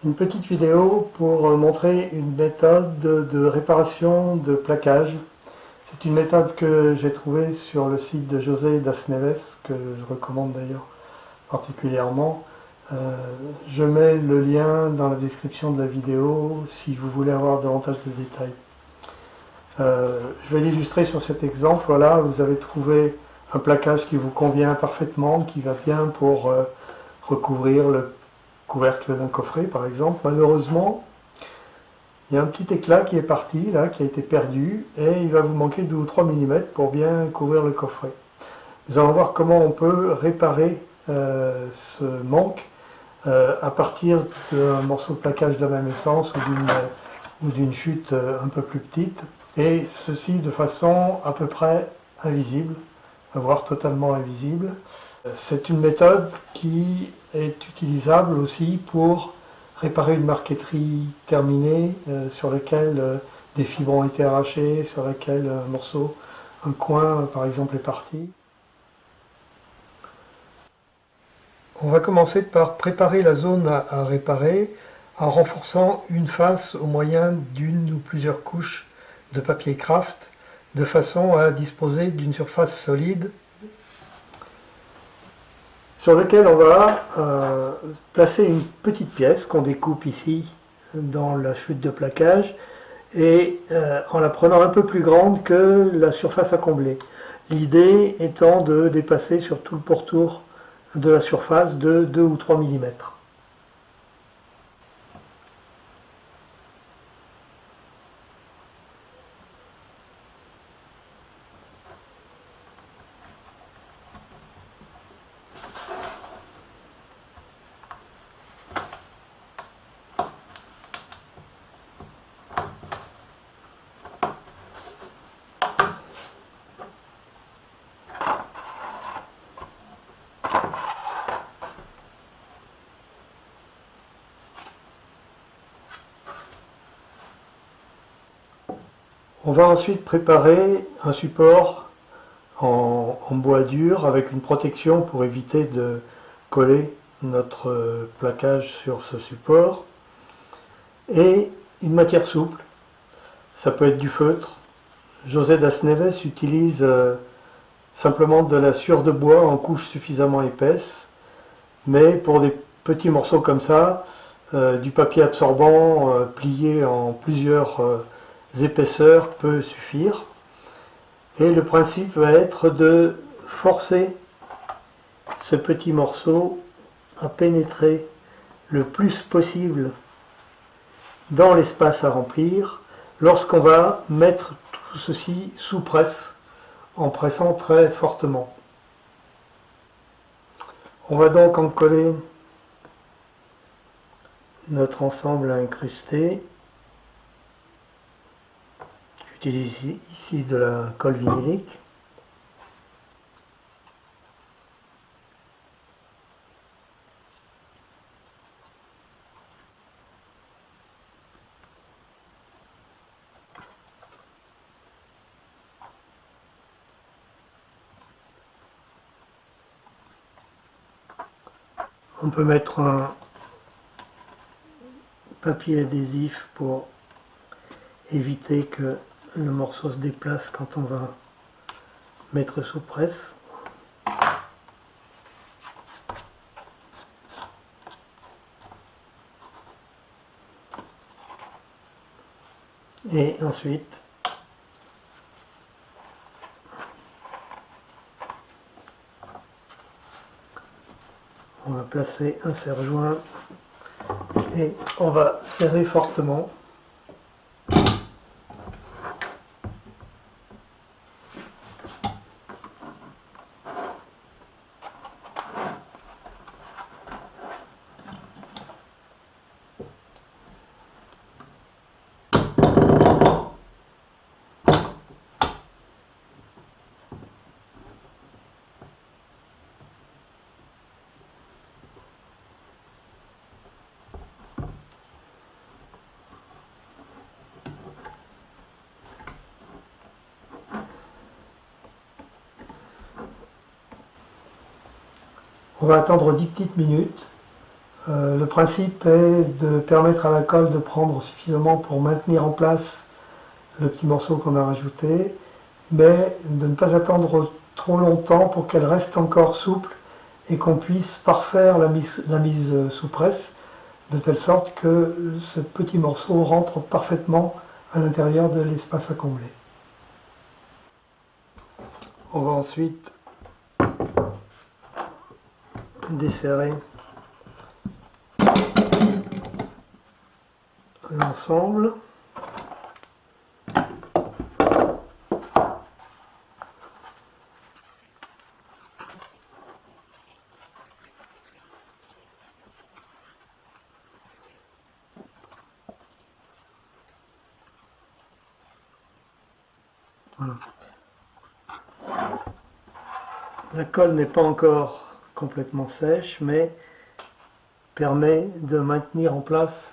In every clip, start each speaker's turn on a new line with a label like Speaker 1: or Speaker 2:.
Speaker 1: Une petite vidéo pour montrer une méthode de réparation de plaquage. C'est une méthode que j'ai trouvée sur le site de José Das Neves, que je recommande d'ailleurs particulièrement. Je mets le lien dans la description de la vidéo si vous voulez avoir davantage de détails. Je vais l'illustrer sur cet exemple. Voilà, vous avez trouvé un plaquage qui vous convient parfaitement, qui va bien pour recouvrir le couvercle d'un coffret par exemple. Malheureusement, il y a un petit éclat qui est parti là, qui a été perdu, et il va vous manquer 2 ou 3 mm pour bien couvrir le coffret. Nous allons voir comment on peut réparer ce manque à partir d'un morceau de plaquage de la même essence ou d'une chute un peu plus petite, et ceci de façon à peu près invisible, voire totalement invisible. C'est une méthode qui est utilisable aussi pour réparer une marqueterie terminée sur laquelle des fibres ont été arrachées, sur laquelle un morceau, un coin par exemple est parti. On va commencer par préparer la zone à réparer en renforçant une face au moyen d'une ou plusieurs couches de papier craft de façon à disposer d'une surface solide sur lequel on va placer une petite pièce qu'on découpe ici dans la chute de plaquage, et en la prenant un peu plus grande que la surface à combler. L'idée étant de dépasser sur tout le pourtour de la surface de 2 ou 3 mm. On va ensuite préparer un support en bois dur avec une protection pour éviter de coller notre plaquage sur ce support, et une matière souple. Ça peut être du feutre. José Das Neves utilise simplement de la sueur de bois en couche suffisamment épaisse, mais pour des petits morceaux comme ça, du papier absorbant plié en plusieurs épaisseurs peut suffire. Et le principe va être de forcer ce petit morceau à pénétrer le plus possible dans l'espace à remplir lorsqu'on va mettre tout ceci sous presse en pressant très fortement. On va donc en coller notre ensemble à incruster. J'utilise ici de la colle vinylique. On peut mettre un papier adhésif pour éviter que le morceau se déplace quand on va mettre sous presse. Et ensuite, on va placer un serre-joint et on va serrer fortement. On va attendre 10 petites minutes Le principe est de permettre à la colle de prendre suffisamment pour maintenir en place le petit morceau qu'on a rajouté, mais de ne pas attendre trop longtemps pour qu'elle reste encore souple et qu'on puisse parfaire la mise sous presse, de telle sorte que ce petit morceau rentre parfaitement à l'intérieur de l'espace à combler. On va ensuite desserrer l'ensemble. Voilà. La colle n'est pas encore complètement sèche, mais permet de maintenir en place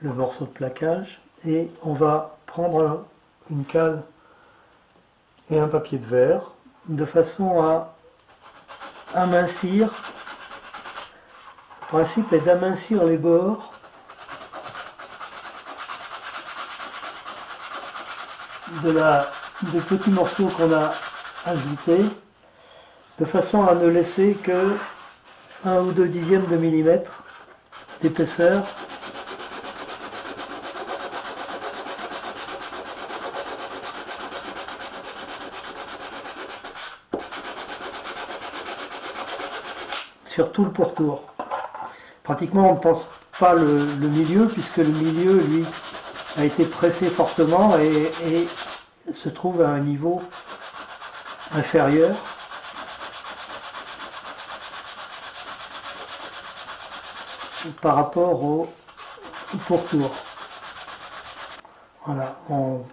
Speaker 1: le morceau de plaquage. Et on va prendre une cale et un papier de verre de façon à amincir. Le principe est d'amincir les bords des petits morceaux qu'on a ajoutés, de façon à ne laisser que 1 ou 2 dixièmes de millimètre d'épaisseur sur tout le pourtour. Pratiquement on ne pense pas le milieu, puisque le milieu lui a été pressé fortement et se trouve à un niveau inférieur. Par rapport au pourtour. Voilà, on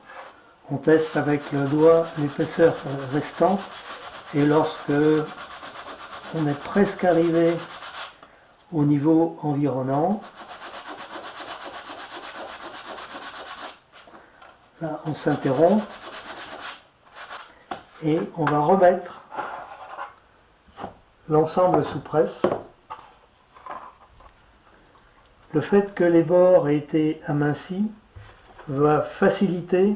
Speaker 1: teste avec le doigt l'épaisseur restante, et lorsque on est presque arrivé au niveau environnant, là on s'interrompt et on va remettre l'ensemble sous presse. Le fait que les bords aient été amincis va faciliter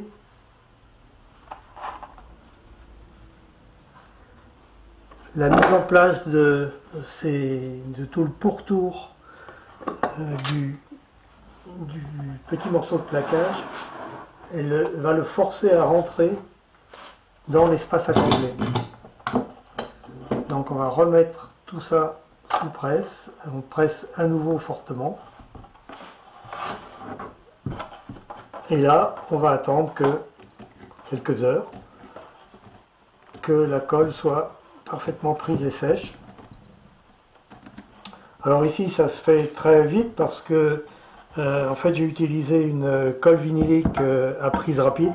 Speaker 1: la mise en place de tout le pourtour du petit morceau de plaquage. Elle va le forcer à rentrer dans l'espace à combler. Donc on va remettre tout ça sous presse. On presse à nouveau fortement. Et là, on va attendre quelques heures que la colle soit parfaitement prise et sèche. Alors ici, ça se fait très vite parce que en fait, j'ai utilisé une colle vinylique à prise rapide.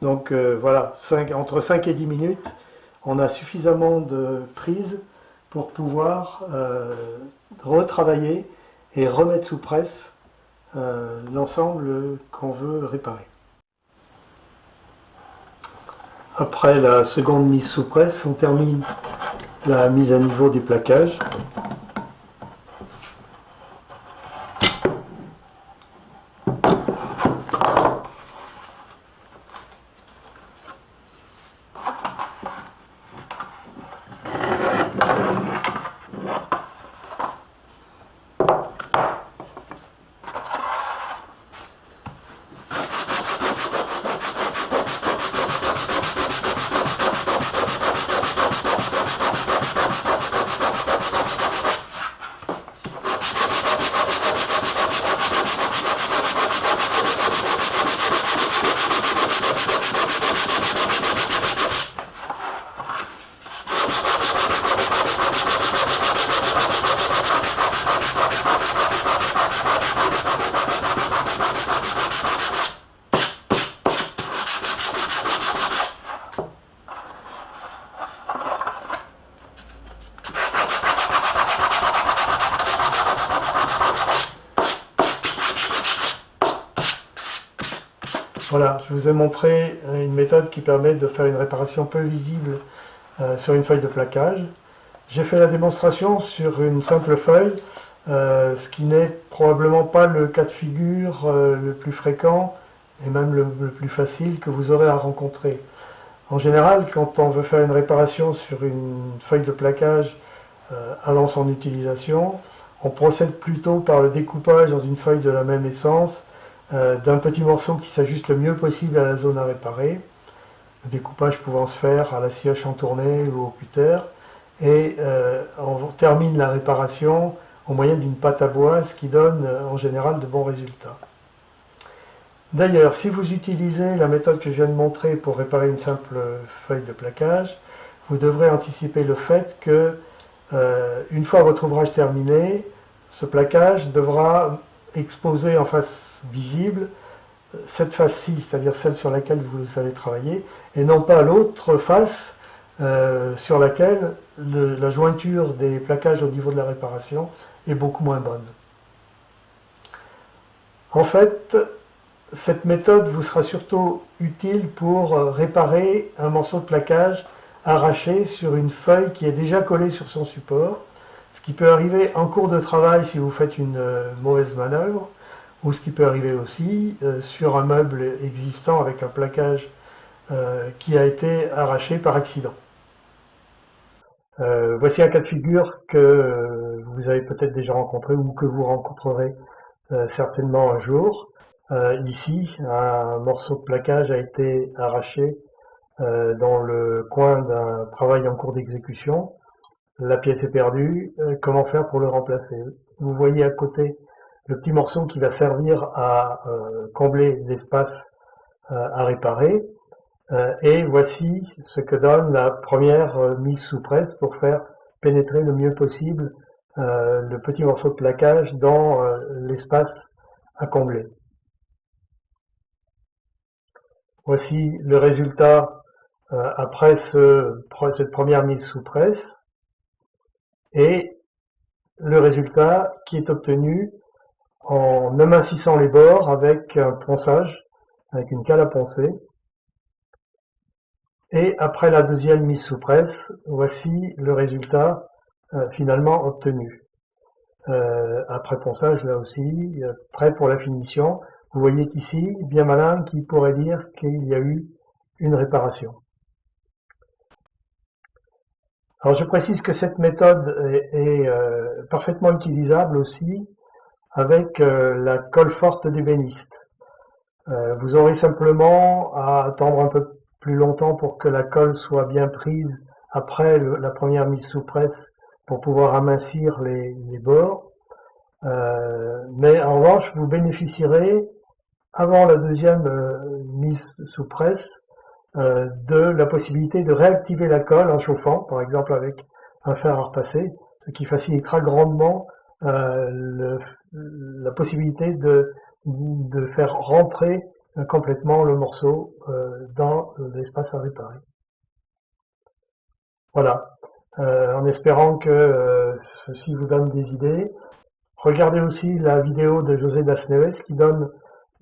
Speaker 1: Donc voilà, entre 5 et 10 minutes, on a suffisamment de prise pour pouvoir retravailler et remettre sous presse l'ensemble qu'on veut réparer. Après la seconde mise sous presse, on termine la mise à niveau du plaquage. Voilà, je vous ai montré une méthode qui permet de faire une réparation peu visible sur une feuille de plaquage. J'ai fait la démonstration sur une simple feuille, ce qui n'est probablement pas le cas de figure le plus fréquent et même le plus facile que vous aurez à rencontrer. En général, quand on veut faire une réparation sur une feuille de plaquage avant son utilisation, on procède plutôt par le découpage dans une feuille de la même essence d'un petit morceau qui s'ajuste le mieux possible à la zone à réparer. Le découpage pouvant se faire à la scie entournée ou au cutter. Et on termine la réparation au moyen d'une pâte à bois, ce qui donne en général de bons résultats. D'ailleurs, si vous utilisez la méthode que je viens de montrer pour réparer une simple feuille de plaquage, vous devrez anticiper le fait que, une fois votre ouvrage terminé, ce plaquage devra exposer en face visible cette face-ci, c'est-à-dire celle sur laquelle vous allez travailler, et non pas l'autre face sur laquelle la jointure des plaquages au niveau de la réparation est beaucoup moins bonne. En fait, cette méthode vous sera surtout utile pour réparer un morceau de plaquage arraché sur une feuille qui est déjà collée sur son support, ce qui peut arriver en cours de travail si vous faites une mauvaise manœuvre, ou ce qui peut arriver aussi sur un meuble existant avec un plaquage qui a été arraché par accident. Voici un cas de figure que vous avez peut-être déjà rencontré ou que vous rencontrerez certainement un jour. Ici, un morceau de plaquage a été arraché dans le coin d'un travail en cours d'exécution. La pièce est perdue. Comment faire pour le remplacer? Vous voyez à côté le petit morceau qui va servir à combler l'espace à réparer. Et voici ce que donne la première mise sous presse pour faire pénétrer le mieux possible le petit morceau de plaquage dans l'espace à combler. Voici le résultat après cette première mise sous presse et le résultat qui est obtenu en amincissant les bords avec un ponçage, avec une cale à poncer. Et après la deuxième mise sous presse, voici le résultat finalement obtenu. Après ponçage, là aussi, prêt pour la finition. Vous voyez qu'ici, bien malin, qui pourrait dire qu'il y a eu une réparation. Alors je précise que cette méthode est parfaitement utilisable aussi avec la colle forte d'ébéniste. Vous aurez simplement à attendre un peu plus longtemps pour que la colle soit bien prise après la première mise sous presse pour pouvoir amincir les bords. Mais en revanche, vous bénéficierez avant la deuxième mise sous presse de la possibilité de réactiver la colle en chauffant, par exemple avec un fer à repasser, ce qui facilitera grandement la possibilité de faire rentrer complètement le morceau dans l'espace à réparer. Voilà, en espérant que ceci vous donne des idées. Regardez aussi la vidéo de José Das Neves qui donne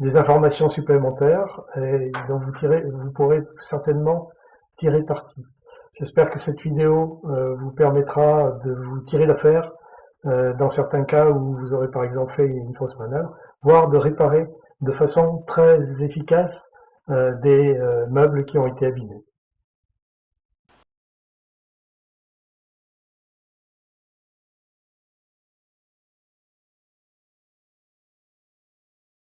Speaker 1: des informations supplémentaires et dont vous pourrez certainement tirer parti. J'espère que cette vidéo vous permettra de vous tirer d'affaire dans certains cas où vous aurez par exemple fait une fausse manœuvre, voire de réparer de façon très efficace des meubles qui ont été abîmés.